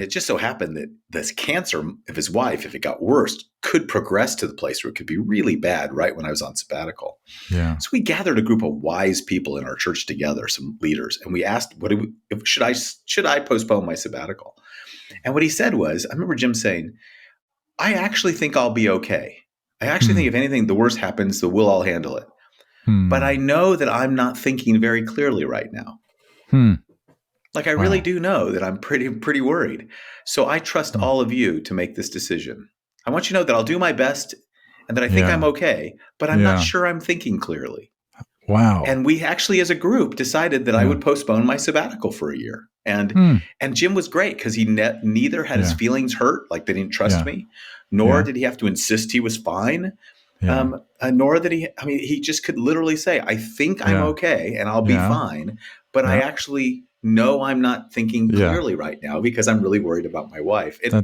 it just so happened that this cancer of his wife, if it got worse, could progress to the place where it could be really bad right when I was on sabbatical. Yeah. So we gathered a group of wise people in our church together, some leaders, and we asked, should I postpone my sabbatical? And what he said was, I remember Jim saying, I actually think I'll be okay. I actually think if anything, the worst happens, so we'll all handle it. But I know that I'm not thinking very clearly right now. Like I really do know that I'm pretty worried. So I trust all of you to make this decision. I want you to know that I'll do my best and that I think I'm okay, but I'm not sure I'm thinking clearly. Wow. And we actually, as a group, decided that I would postpone my sabbatical for a year. And Jim was great because he neither had his feelings hurt, like they didn't trust me, nor did he have to insist he was fine. Nor that he just could literally say, I think I'm okay and I'll be fine, but I actually know I'm not thinking clearly right now because I'm really worried about my wife. That's